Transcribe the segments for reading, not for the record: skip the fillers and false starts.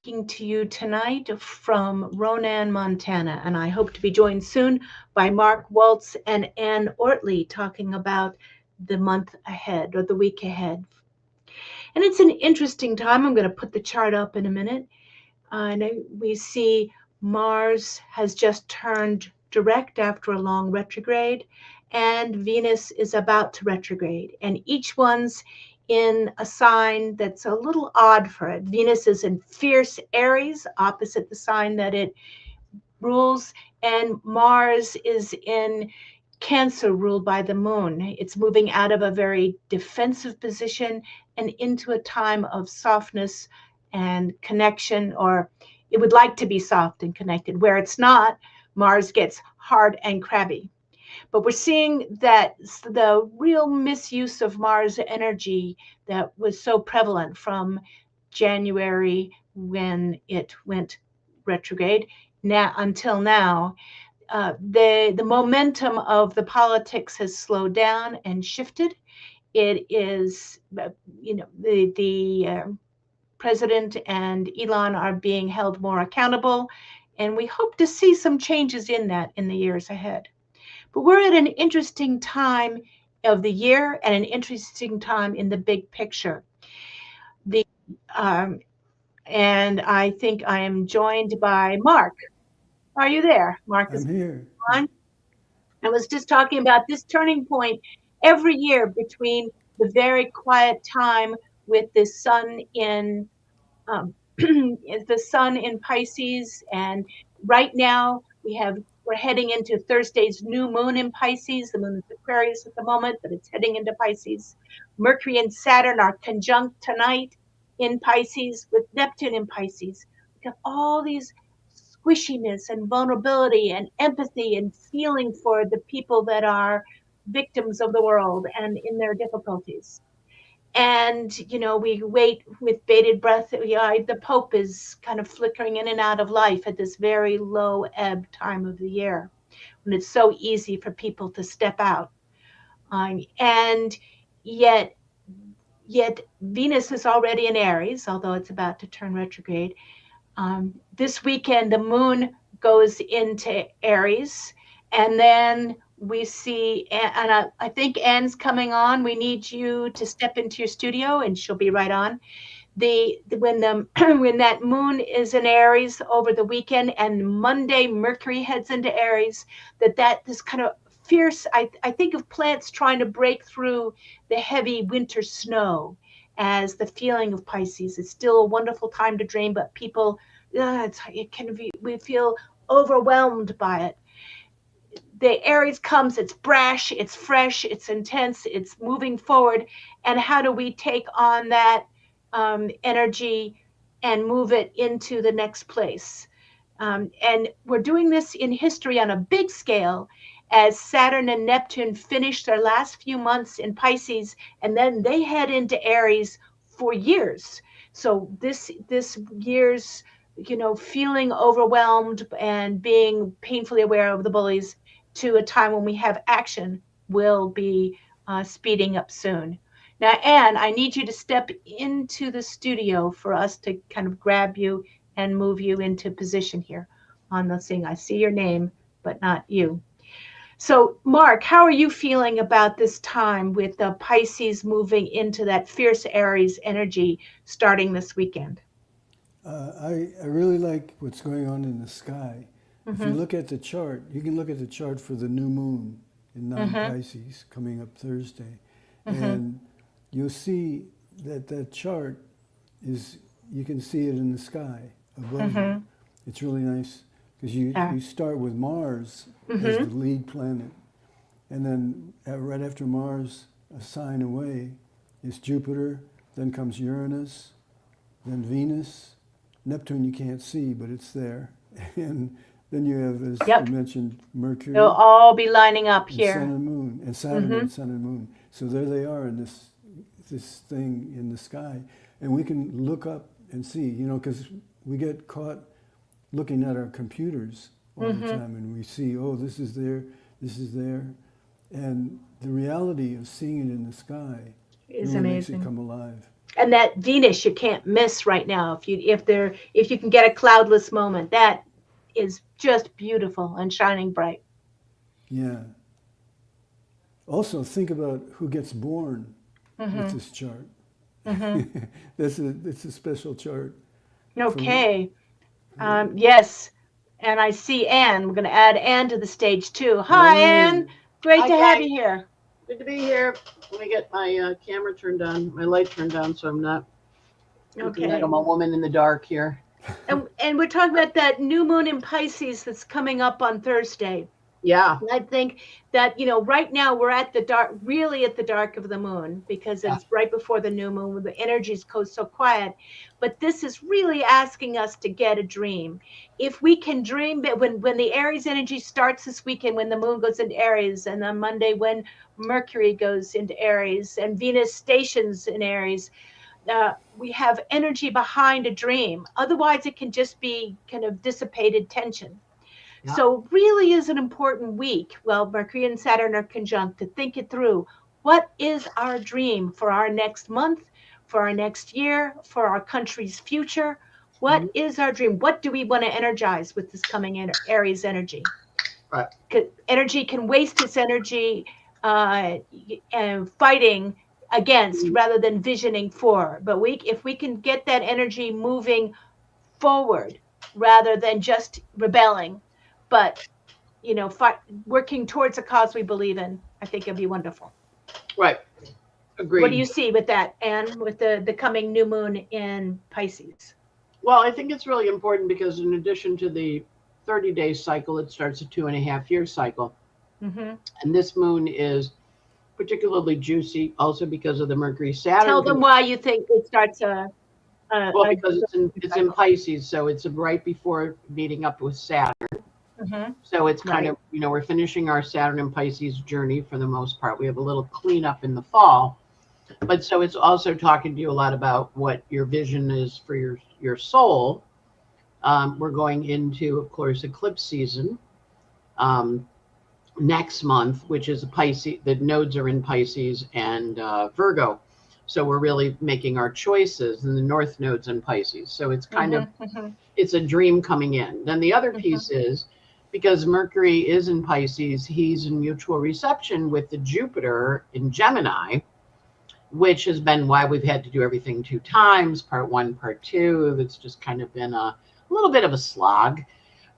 speaking to you tonight from Ronan, Montana, and I hope to be joined soon by Mark Waltz and Ann Ortley talking about the month ahead or the week ahead. And it's an interesting time. I'm going to put the chart up in a minute. We see Mars has just turned direct after a long retrograde, and Venus is about to retrograde. And each one's in a sign that's a little odd for it. Venus is in fierce Aries, opposite the sign that it rules, and Mars is in Cancer, ruled by the moon. It's moving out of a very defensive position and into a time of softness and connection, or it would like to be soft and connected. Where it's not, Mars gets hard and crabby. But we're seeing that the real misuse of Mars energy that was so prevalent from January when it went retrograde now until now, the momentum of the politics has slowed down and shifted. It is, the president and Elon are being held more accountable, and we hope to see some changes in that in the years ahead. But we're at an interesting time of the year and an interesting time in the big picture. The um, and I think I am joined by Mark. Are you there? Mark I'm is here. on. I was just talking about this turning point every year between the very quiet time with the sun in the sun in Pisces, and right now we're heading into Thursday's new moon in Pisces. The moon is Aquarius at the moment, but it's heading into Pisces. Mercury and Saturn are conjunct tonight in Pisces with Neptune in Pisces. We have all these squishiness and vulnerability and empathy and feeling for the people that are victims of the world and in their difficulties. And we wait with bated breath. The Pope is kind of flickering in and out of life at this very low ebb time of the year when it's so easy for people to step out. And yet yet Venus is already in Aries, although it's about to turn retrograde. This weekend, the moon goes into Aries, and then we see, and I think Anne's coming on. We need you to step into your studio, and she'll be right on. When the when that moon is in Aries over the weekend, and Monday Mercury heads into Aries, that this kind of fierce. I think of plants trying to break through the heavy winter snow as the feeling of Pisces. It's still a wonderful time to dream, but people, it can be, we feel overwhelmed by it. The Aries comes, it's brash, it's fresh, it's intense, it's moving forward. And how do we take on that energy and move it into the next place? And we're doing this in history on a big scale as Saturn and Neptune finish their last few months in Pisces, and then they head into Aries for years. So this year's, feeling overwhelmed and being painfully aware of the bullies to a time when we have action will be speeding up soon. Now, Anne, I need you to step into the studio for us to kind of grab you and move you into position here on the thing. I see your name, but not you. So, Mark, how are you feeling about this time with the Pisces moving into that fierce Aries energy starting this weekend? I really like what's going on in the sky. If you Mm-hmm. look at the chart, you can look at the chart for the new moon in non Mm-hmm. Pisces coming up Thursday. Mm-hmm. And you'll see that that chart is, you can see it in the sky above you. Mm-hmm. It's really nice because Yeah. you start with Mars as the Mm-hmm. lead planet. And then right after Mars, a sign away, is Jupiter, then comes Uranus, then Venus. Neptune you can't see, but it's there. And then you have, as you Yep. mentioned, They'll Mercury all be lining up and Sun here. and Moon, and Saturn Mm-hmm. and Sun and Moon. So there they are in this thing in the sky, and we can look up and see, because we get caught looking at our computers all the Mm-hmm. time, and we see, oh, this is there, and the reality of seeing it in the sky Is really makes it amazing. come alive. And that Venus you can't miss right now. If you can get a cloudless moment, that is just beautiful and shining bright. Yeah. Also, think about who gets born with Mm-hmm. this chart. Mm-hmm. It's a special chart from. Okay. Yes. And I see Anne. We're going to add Anne to the stage too. Right Hi, Anne. on. Great Hi, to have you gang. here. Good to be here. Let me get my camera turned on, my light turned on, so I'm not looking like Okay. I'm a woman in the dark here. And we're talking about that new moon in Pisces that's coming up on Thursday. Yeah, I think that, right now we're at the dark, really at the dark of the moon because yeah. it's right before the new moon, where the energies go so quiet. But this is really asking us to get a dream. If we can dream that when the Aries energy starts this weekend, when the moon goes into Aries, and on Monday when Mercury goes into Aries and Venus stations in Aries, we have energy behind a dream. Otherwise, it can just be kind of dissipated tension. Yeah. So, really is an important week. Well, Mercury and Saturn are conjunct to think it through. What is our dream for our next month, for our next year, for our country's future? What Mhm. is our dream? What do we want to energize with this coming Aries energy? Right. Energy can waste its energy uh, fighting against Mhm. rather than visioning for. But if we can get that energy moving forward rather than just rebelling, but working towards a cause we believe in, I think it'll be wonderful. Right. What do Agreed. you see with that, Anne, with the coming new moon in Pisces? Well, I think it's really important because in addition to the 30-day cycle, it starts a 2.5 year cycle. Mm-hmm. And this moon is particularly juicy also because of the Mercury Tell Saturn. them why you think it starts Well, a because it's in cycle. Pisces, so it's right before meeting up with Saturn. Mm-hmm. So it's kind Right. of, we're finishing our Saturn and Pisces journey for the most part. We have a little cleanup in the fall. But so it's also talking to you a lot about what your vision is for your soul. We're going into, of course, eclipse season um, next month, which is a Pisces. The nodes are in Pisces and Virgo. So we're really making our choices, and the North node's in Pisces. So it's kind of, Mm-hmm. Mm-hmm. it's a dream coming in. Then the other Mm-hmm. piece is because Mercury is in Pisces, he's in mutual reception with the Jupiter in Gemini, which has been why we've had to do everything 2 times, part one, part two. It's just kind of been a little bit of a slog.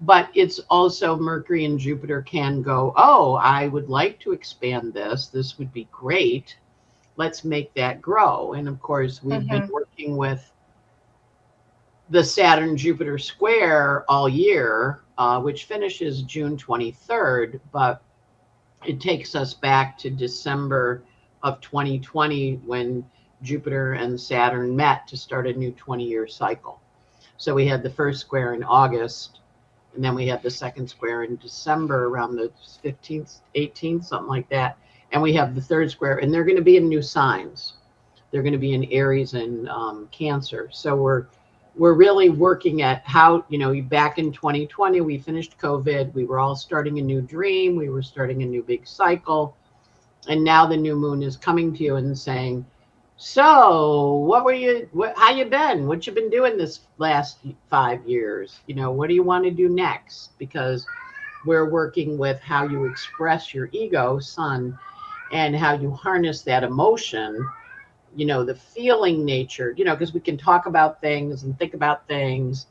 But it's also Mercury and Jupiter can go, oh, I would like to expand this. This would be great. Let's make that grow. And of course, we've been Mm-hmm. working with the Saturn Jupiter square all year, which finishes June 23rd, but it takes us back to December of 2020 when Jupiter and Saturn met to start a new 20-year cycle. So we had the first square in August, and then we had the second square in December around the 15th, 18th, something like that. And we have the third square, and they're going to be in new signs. They're going to be in Aries and Cancer. So we're really working at how, back in 2020, we finished COVID. We were all starting a new dream. We were starting a new big cycle. And now the new moon is coming to you and saying, so how you been? What you been doing this last 5 years? What do you want to do next? Because we're working with how you express your ego, sun, and how you harness that emotion, the feeling nature, because we can talk about things and think about things,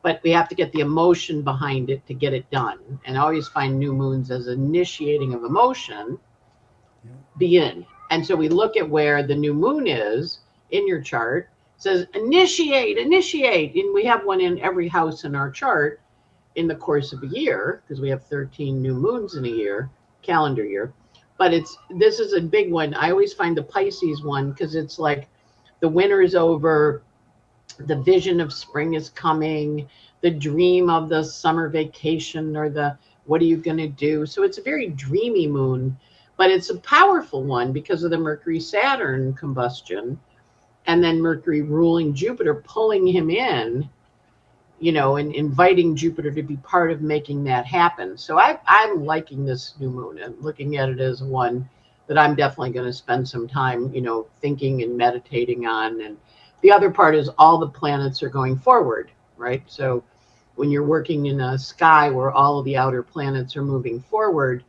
but we have to get the emotion behind it to get it done. And I always find new moons as initiating of emotion Yeah. begin. And so we look at where the new moon is in your chart, it says initiate, initiate. And we have one in every house in our chart in the course of a year, because we have 13 new moons in a year, calendar year. But this is a big one. I always find the Pisces one because it's like the winter is over, the vision of spring is coming, the dream of the summer vacation, or the what are you going to do? So it's a very dreamy moon, but it's a powerful one because of the Mercury Saturn combustion, and then Mercury ruling Jupiter, pulling him in, and inviting Jupiter to be part of making that happen. So I'm liking this new moon and looking at it as one that I'm definitely going to spend some time, thinking and meditating on. And the other part is all the planets are going forward, right? So when you're working in a sky where all of the outer planets are moving forward,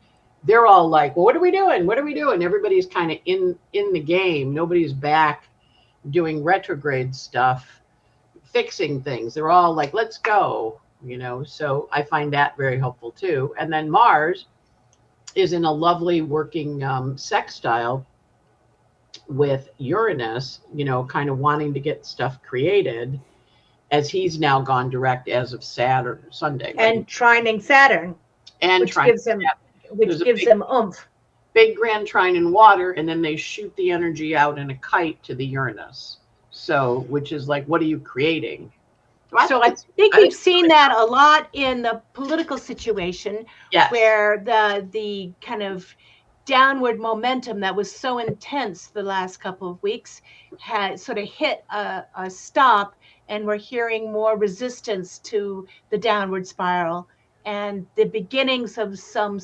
they're all like, well, what are we doing? What are we doing? Everybody's kind of in the game. Nobody's back doing retrograde stuff, fixing things. They're all like, let's go, So I find that very helpful too. And then Mars is in a lovely working sextile with Uranus, kind of wanting to get stuff created, as he's now gone direct as of Saturday, Sunday, right? And trining Saturn, And which gives him oomph. Big grand trine in water, and then they shoot the energy out in a kite to the Uranus. So, which is like, what are you creating? So I think we've seen that a lot in the political situation, yes, where the kind of downward momentum that was so intense the last couple of weeks had sort of hit a stop, and we're hearing more resistance to the downward spiral and the beginnings of some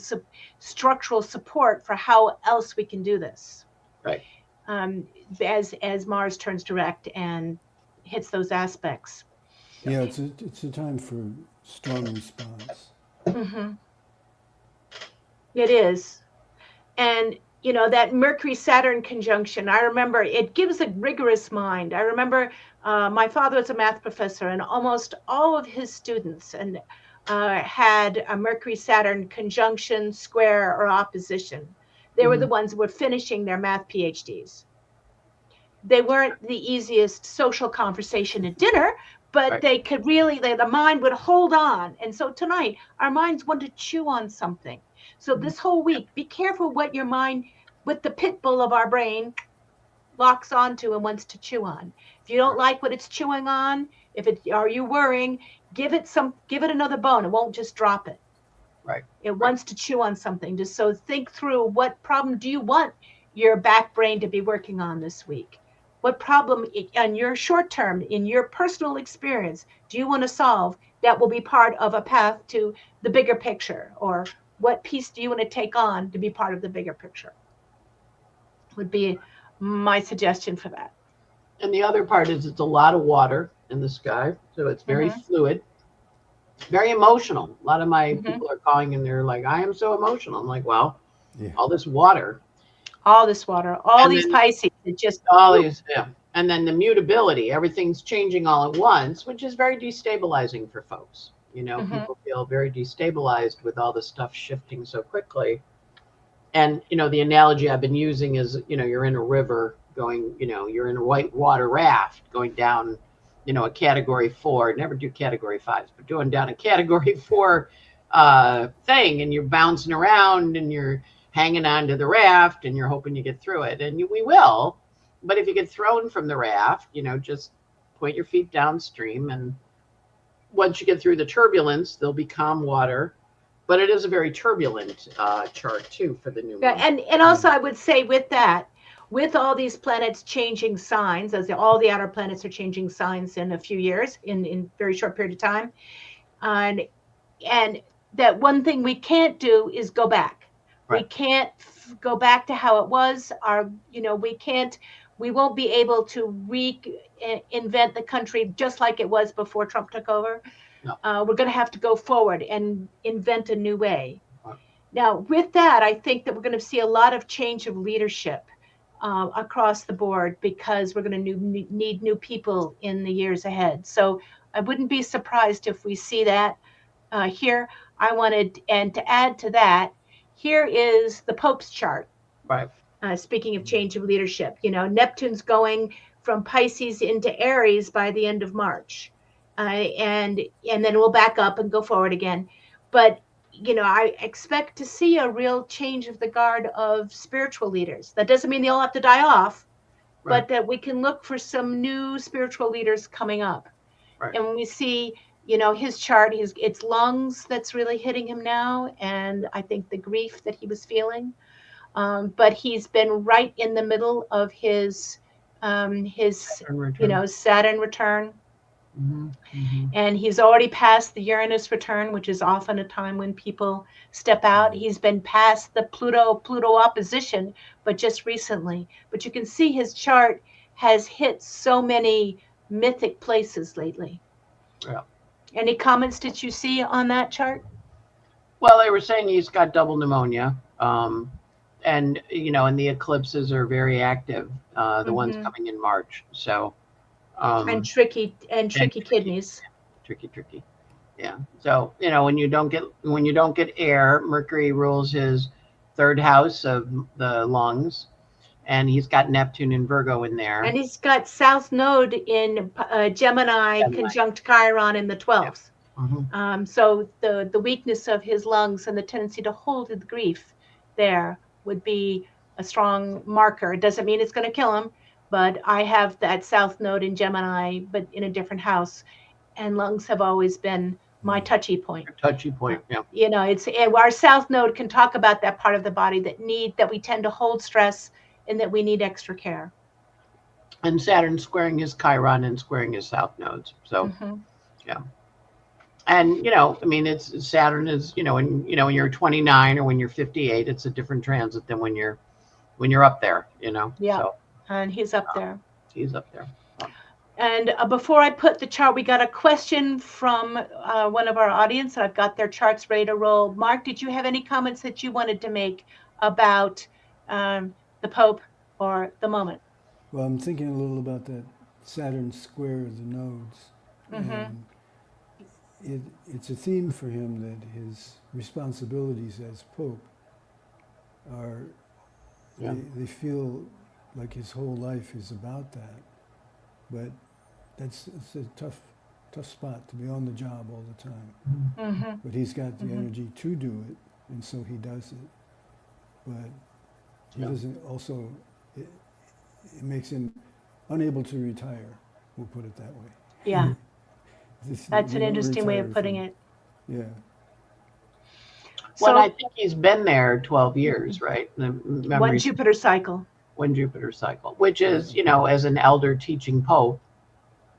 structural support for how else we can do this. Right. As Mars turns direct and hits those aspects. Yeah, it's a time for strong response. Mm-hmm. It is. And, that Mercury-Saturn conjunction, I remember it gives a rigorous mind. I remember my father was a math professor, and almost all of his students had a Mercury-Saturn conjunction, square, or opposition. They were the ones who were finishing their math PhDs. They weren't the easiest social conversation at dinner, but right. They could really, the mind would hold on. And so tonight, our minds want to chew on something. So this whole week, be careful what your mind, what the pit bull of our brain locks onto and wants to chew on. If you don't like what it's chewing on, are you worrying, give it another bone. It won't just drop it. Right. It wants to chew on something. Just so think through, what problem do you want your back brain to be working on this week? What problem on your short term, in your personal experience, do you want to solve that will be part of a path to the bigger picture? Or what piece do you want to take on to be part of the bigger picture? Would be my suggestion for that. And the other part is it's a lot of water in the sky. So it's very fluid, very emotional. A lot of my people are calling and they're like, I am so emotional. I'm like, well, all this water. All this water, all these Pisces, it just all these, and then the mutability, everything's changing all at once, which is very destabilizing for folks. People feel very destabilized with all this stuff shifting so quickly. And the analogy I've been using is, you're in a river going, you're in a white water raft going down, a category 4. Never do category 5s, but doing down a category 4 thing, and you're bouncing around and you're hanging on to the raft and you're hoping you get through it, and we will. But if you get thrown from the raft, just point your feet downstream, and once you get through the turbulence, there'll be calm water. But it is a very turbulent chart too for the new moon. And also I would say with that, with all these planets changing signs, as all the outer planets are changing signs in a few years, in very short period of time, and that one thing we can't do is go back. Right. We can't go back to how it was. We won't be able to reinvent the country just like it was before Trump took over. No. We're going to have to go forward and invent a new way. Right. Now, with that, I think that we're going to see a lot of change of leadership across the board, because we're going to need new people in the years ahead. So I wouldn't be surprised if we see that here. And to add to that, here is the Pope's chart. Right. Speaking of change of leadership, Neptune's going from Pisces into Aries by the end of March. And then we'll back up and go forward again. But, I expect to see a real change of the guard of spiritual leaders. That doesn't mean they all have to die off, right. But that we can look for some new spiritual leaders coming up. Right. And when we see, his chart, it's lungs that's really hitting him now. And I think the grief that he was feeling. But he's been right in the middle of his Saturn return. And he's already passed the Uranus return, which is often a time when people step out. He's been past the Pluto opposition, but just recently. But you can see his chart has hit so many mythic places lately. Yeah. Any comments did you see on that chart? Well, they were saying he's got double pneumonia. And and the eclipses are very active, the ones Mm-hmm. coming in March. So, And um, and tricky kidneys. tricky. Yeah. So, when you don't get air, Mercury rules his third house of the lungs, and he's got Neptune and Virgo in there. And he's got South Node in Gemini Gemini. conjunct Chiron in the Yeah. 12th. Hmm. So the weakness of his lungs and the tendency to hold the grief there would be a strong marker. It doesn't mean it's going to kill him, but I have that South Node in Gemini, but in a different house, and lungs have always been my touchy point. Touchy point. Yeah. It's our South Node can talk about that part of the body that we tend to hold stress and that we need extra care. And Saturn squaring his Chiron and squaring his South nodes. So, Mm-hmm. yeah. And I mean, it's Saturn is when you're 29 or when you're 58, it's a different transit than when you're up there. Yeah, So and he's up there. he's up there. And before I put the chart, we got a question from one of our audience. I've got their charts ready to roll. Mark, did you have any comments that you wanted to make about the Pope or the moment? Well, I'm thinking a little about that Saturn square of the nodes. Mm-hmm. And it's a theme for him that his responsibilities as Pope are, Yeah. they feel like his whole life is about that. But it's a tough spot to be on the job all the time. Mm-hmm. But he's got the energy to do it, and so he does it. But he doesn't also, it makes him unable to retire, we'll put it that way. Yeah, that's You an don't interesting way of retire putting from- it. Yeah. Well, So I think he's been there 12 years, right? The one memories, Jupiter cycle. one Jupiter cycle, which is, as an elder teaching Pope,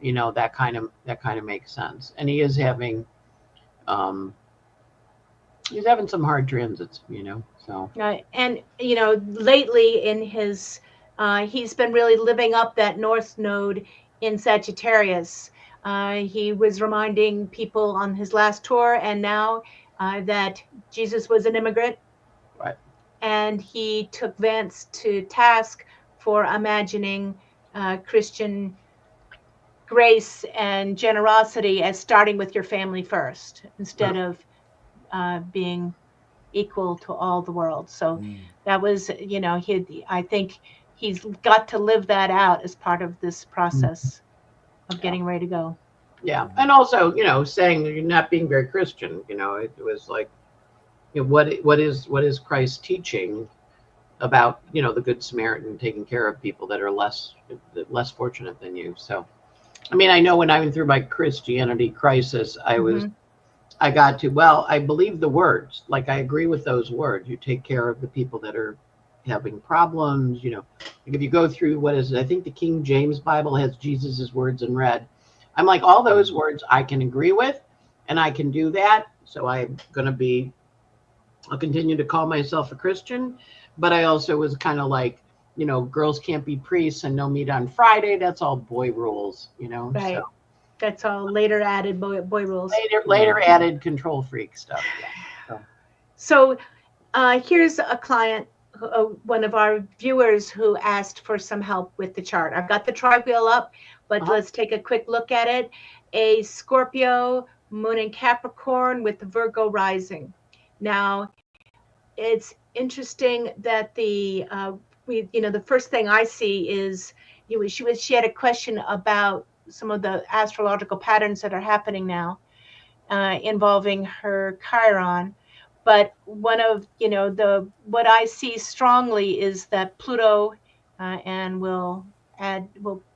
that kind of makes sense. And he is um, he's having some hard transits, so. And lately in his, he's been really living up that North Node in Sagittarius. He was reminding people on his last tour and now that Jesus was an immigrant. Right. And he took Vance to task for imagining Christian grace and generosity as starting with your family first instead of being equal to all the world. So that was, I think he's got to live that out as part of this process of getting ready to go. Yeah. And also, saying that you're not being very Christian, it was like, what is Christ teaching about, the Good Samaritan taking care of people that are less fortunate than you. So, I mean, I know when I went through my Christianity crisis, I got to, well, I believe the words, like I agree with those words. You take care of the people that are having problems, like if you go through, what is it? I think the King James Bible has Jesus's words in red. I'm like, all those words I can agree with and I can do that. So I'll continue to call myself a Christian, but I also was kind of like, girls can't be priests and no meat on Friday. That's all boy rules, Right. So. That's all later added boy rules. Later added control freak stuff. Yeah. So here's a client, one of our viewers who asked for some help with the chart. I've got the tri-wheel up, but let's take a quick look at it. A Scorpio, Moon in Capricorn with the Virgo rising. Now, it's interesting that the first thing I see is she had a question about some of the astrological patterns that are happening now involving her Chiron. But one of what I see strongly is that Pluto, and we'll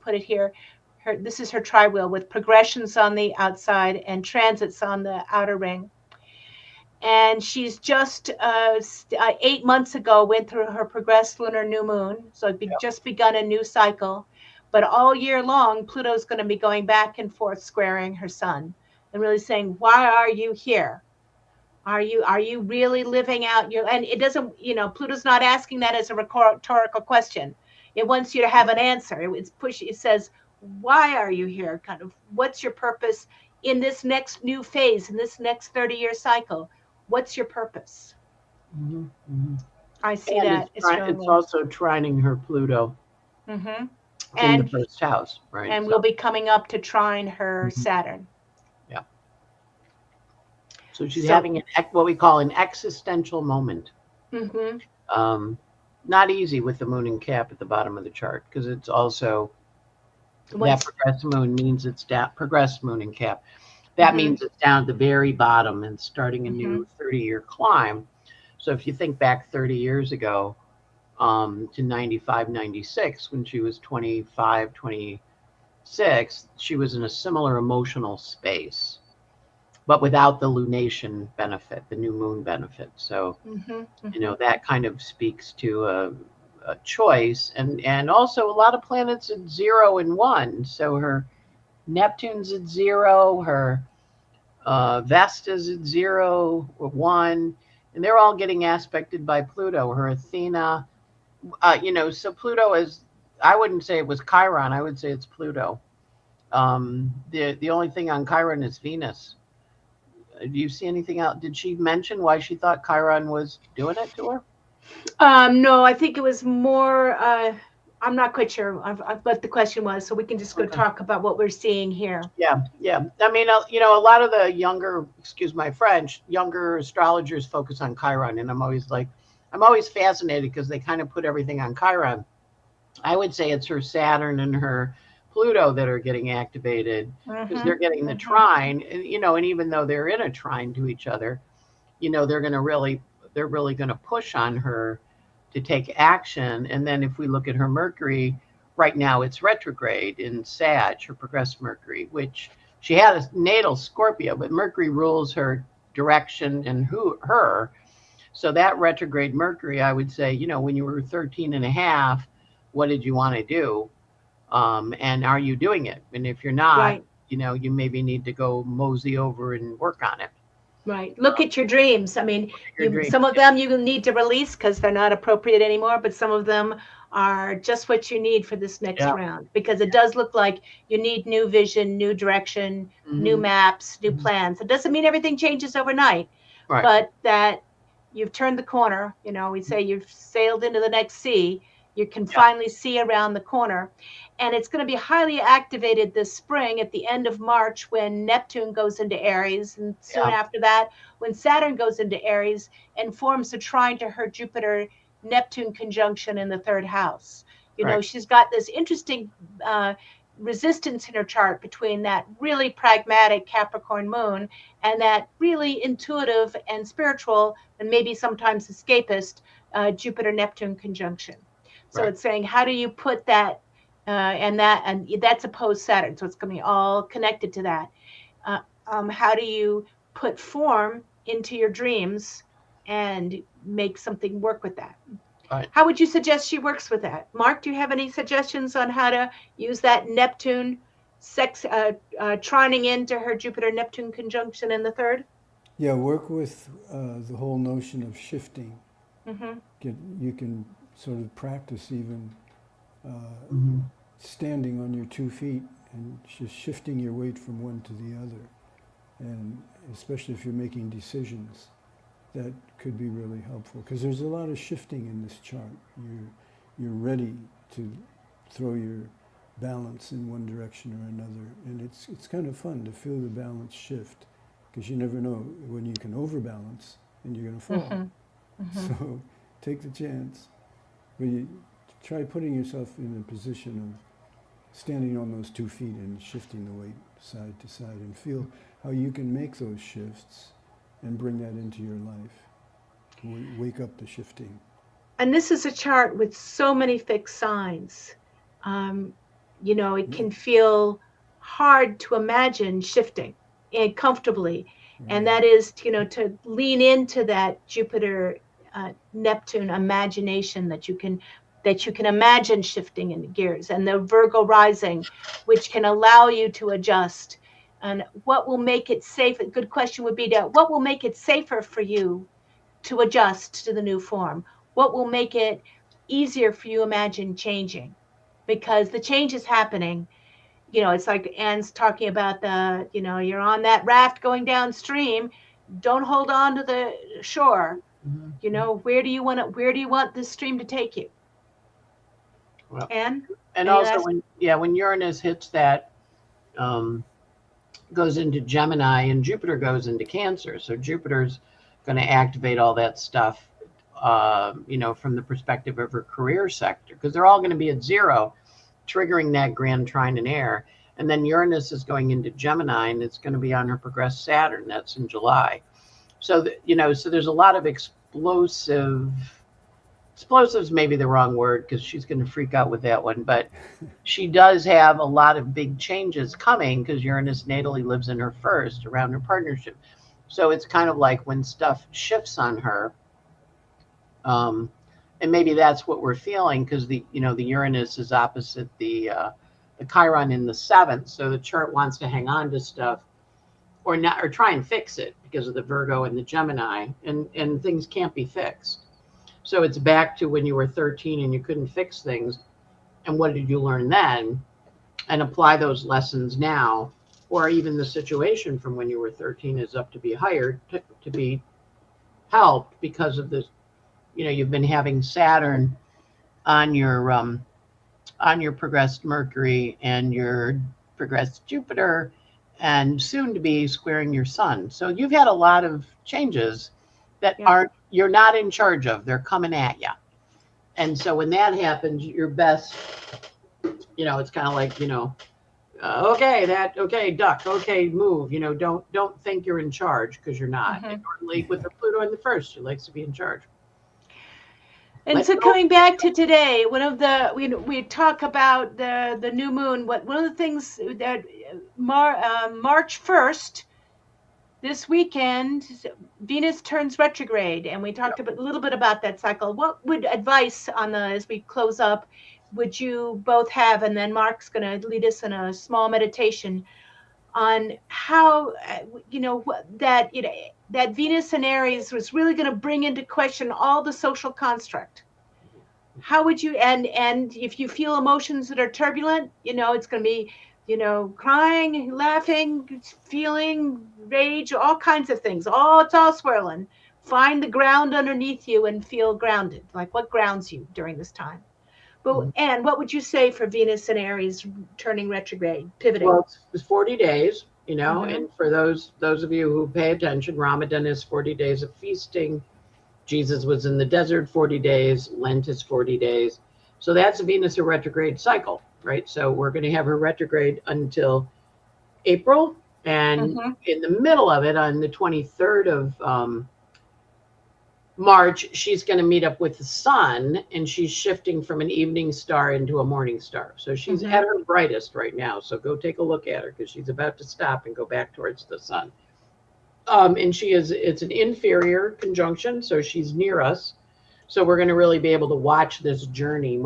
put it here. This is her tri-wheel with progressions on the outside and transits on the outer ring. And she's just 8 months ago went through her progressed lunar new moon, so just begun a new cycle. But all year long, Pluto's going to be going back and forth squaring her sun and really saying, why are you here? Are you really living out your, and it doesn't, Pluto's not asking that as a rhetorical question. It wants you to have an answer. It says, why are you here? Kind of, what's your purpose in this next new phase, in this next 30-year cycle? What's your purpose? Mm-hmm. Mm-hmm. I see And that it's strongly. also trining her Pluto Mm-hmm. in the And first house, right? and So, we'll be coming up to trine her mhm, Saturn. yeah. So she's So, having what we call an existential moment. mm-hmm. Um, Not easy with the moon and cap at the bottom of the chart because it's also that Once, progressed moon means it's down, progressed moon and cap. That mm-hmm. means it's down at the very bottom and starting a Mm-hmm. new 30-year climb. So if you think back 30 years ago to 95, 96, when she was 25, 26, she was in a similar emotional space, but without the lunation benefit, the new moon benefit. So, Mm-hmm. Mm-hmm. that kind of speaks to a choice, and also a lot of planets at 0 and 1. So her Neptune's at 0, her Vesta's at 0 or 1, and they're all getting aspected by Pluto. Her Athena, so Pluto is. I wouldn't say it was Chiron. I would say it's Pluto. The only thing on Chiron is Venus. Do you see anything else? Did she mention why she thought Chiron was doing it to her? No, I think it was more. I'm not quite sure what the question was, so we can just go Okay. talk about what we're seeing here. Yeah, yeah. I mean, a lot of the younger, excuse my French, younger astrologers focus on Chiron, and I'm always fascinated because they kind of put everything on Chiron. I would say it's her Saturn and her Pluto that are getting activated because Mm-hmm. they're getting the Mm-hmm. trine, and even though they're in a trine to each other, they're really going to push on her to take action. And then if we look at her Mercury, right now it's retrograde in Sag, her progressed Mercury, which she had a natal Scorpio, but Mercury rules her direction and her. So that retrograde Mercury, I would say, when you were 13 and a half, what did you want to do? And are you doing it? And if you're not, Right. you maybe need to go mosey over and work on it. Right. Look at your dreams. I mean, Your dreams. some of them you need to release because they're not appropriate anymore, but some of them are just what you need for this next Yeah. round because it does look like you need new vision, new direction, new Mm-hmm. maps, new Mm-hmm. plans. It doesn't mean everything changes overnight, Right. but that you've turned the corner. We say you've sailed into the next sea. You can Yeah. finally see around the corner. And it's going to be highly activated this spring at the end of March when Neptune goes into Aries. And soon Yeah. after that, when Saturn goes into Aries and forms a trine to her Jupiter Neptune conjunction in the third house. Right. She's got this interesting resistance in her chart between that really pragmatic Capricorn moon and that really intuitive and spiritual and maybe sometimes escapist Jupiter Neptune conjunction. So Right. it's saying, how do you put that and that's opposed Saturn, so it's going to be all connected to that. Uh, how do you put form into your dreams and make something work with that? Right. How would you suggest she works with that? Mark, do you have any suggestions on how to use that Neptune trining into her Jupiter Neptune conjunction in the third? Yeah, work with the whole notion of shifting. Mm-hmm. You can sort of practice even uh, Mm-hmm. standing on your 2 feet and just shifting your weight from one to the other. And especially if you're making decisions, that could be really helpful because there's a lot of shifting in this chart. You're ready to throw your balance in one direction or another, and it's kind of fun to feel the balance shift because you never know when you can overbalance and you're going to fall. Mm-hmm. Mm-hmm. So take the chance, but you try putting yourself in a position of standing on those 2 feet and shifting the weight side to side and feel how you can make those shifts and bring that into your life. Wake up the shifting. And this is a chart with so many fixed signs. Um, it Yeah, can feel hard to imagine shifting and comfortably. And right. that is, to lean into that Jupiter Neptune imagination that you can that you can imagine shifting into gears, and the Virgo rising, which can allow you to adjust. And what will make it safe? A good question would be what will make it safer for you to adjust to the new form? What will make it easier for you imagine changing? Because the change is happening. It's like Anne's talking about you're on that raft going downstream. Don't hold on to the shore. Mm-hmm. Where do you want this stream to take you? Well, Anne, and any also last? when Uranus hits that, um, goes into Gemini and Jupiter goes into Cancer. So Jupiter's going to activate all that stuff, from the perspective of her career sector, because they're all going to be at zero, triggering that grand trine in air. And then Uranus is going into Gemini and it's going to be on her progressed Saturn. That's in July. So, so there's a lot of explosives may be the wrong word because she's going to freak out with that one, but she does have a lot of big changes coming because Uranus natally lives in her first around her partnership. So it's kind of like when stuff shifts on her, um, and maybe that's what we're feeling because the Uranus is opposite the Chiron in the seventh, so the chart wants to hang on to stuff or not, or try and fix it because of the Virgo and the Gemini, and things can't be fixed. So it's back to when you were 13 and you couldn't fix things. And what did you learn then? And apply those lessons now, or even the situation from when you were 13 is up to be hired to be helped because of this. You've been having Saturn on your progressed Mercury and your progressed Jupiter, and soon to be squaring your Sun. So you've had a lot of changes that Yeah. aren't you're not in charge of. They're coming at you. And so when that happens, your best, it's kind of like, okay, duck, okay, move. Don't think you're in charge because you're not. And Mm-hmm. normally with the Pluto in the first, she likes to be in charge. And Let so go. coming back to today, one of the we talk about the new moon. One of the things that March 1st, this weekend, Venus turns retrograde, and we talked a little bit about that cycle. What would advice on the as we close up would you both have? And then Mark's going to lead us in a small meditation on how that Venus and Aries was really going to bring into question all the social construct. How would you and if you feel emotions that are turbulent, it's going to be crying, laughing, feeling rage, all kinds of things. It's all swirling. Find the ground underneath you and feel grounded. Like what grounds you during this time? But Mhm. and what would you say for Venus and Aries turning retrograde, pivoting? Well, it's 40 days, Mm-hmm. and for those of you who pay attention, Ramadan is 40 days of feasting. Jesus was in the desert 40 days. Lent is 40 days. So that's a Venus retrograde cycle, right? So we're going to have her retrograde until April. And Mm-hmm. in the middle of it, on the 23rd of March, she's going to meet up with the sun, and she's shifting from an evening star into a morning star. So she's Mm-hmm. at her brightest right now. So go take a look at her because she's about to stop and go back towards the sun. And it's an inferior conjunction, so she's near us. So we're going to really be able to watch this journey.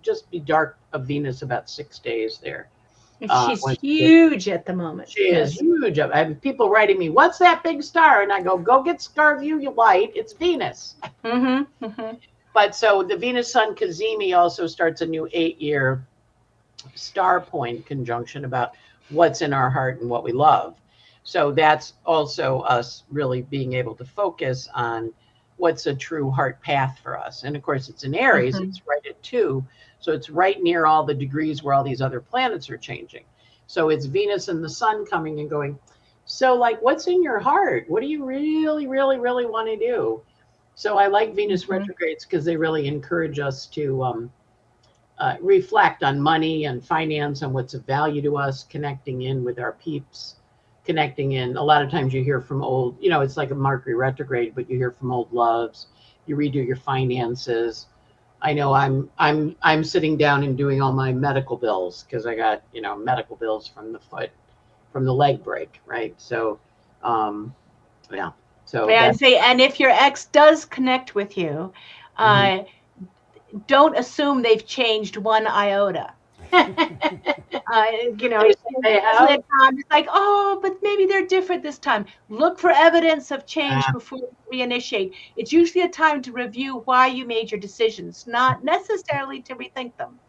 Just be dark of Venus about 6 days there. She's Once we get huge at the moment. She is Yes. huge. I have people writing me, "What's that big star?" And I go get Starview, you light. It's Venus. Mm-hmm. Mm-hmm. But so the Venus Sun Cazimi also starts a new 8-year star point conjunction about what's in our heart and what we love. So that's also us really being able to focus on what's a true heart path for us. And of course, it's in Aries, Mm-hmm. it's right at 2. So it's right near all the degrees where all these other planets are changing. So it's Venus and the sun coming and going. So, like, what's in your heart? What do you really, really, really want to do? So I like Venus Mm-hmm. retrogrades because they really encourage us to reflect on money and finance and what's of value to us, connecting in with our peeps, connecting in. A lot of times you hear from old, it's like a Mercury retrograde, but you hear from old loves. You redo your finances. I know I'm sitting down and doing all my medical bills because I got medical bills from the leg break, right? So, yeah. So And that's say, and if your ex does connect with you, mhm. uh, don't assume they've changed one iota. You know, They especially have. at times, it's like, oh, but maybe they're different this time. Look for evidence of change Ah, before you reinitiate. It's usually a time to review why you made your decisions, not necessarily to rethink them.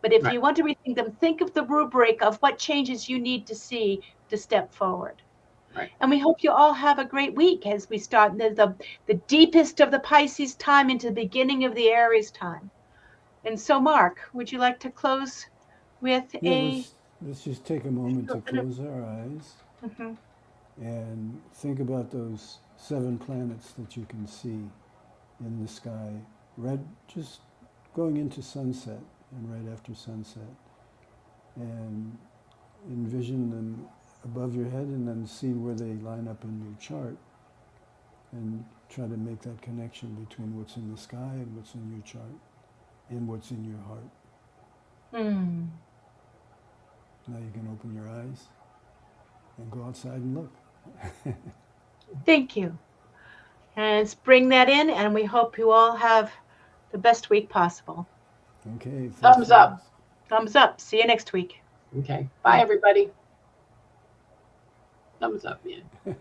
But if right, you want to rethink them, think of the rubric of what changes you need to see to step forward. right. And we hope you all have a great week as we start the deepest of the Pisces time into the beginning of the Aries time. And so, Mark, would you like to close with Yeah, let's just take a moment to close our eyes Mhm. and think about those 7 planets that you can see in the sky, right, just going into sunset and right after sunset, and envision them above your head and then see where they line up in your chart and try to make that connection between what's in the sky and what's in your chart and what's in your heart. Hmm. Now you can open your eyes and go outside and look. Thank you. And let's bring that in, and we hope you all have the best week possible. Okay, thanks Thumbs for up. this. Thumbs up. See you next week. Okay. Bye, Bye. everybody. Thumbs up, man.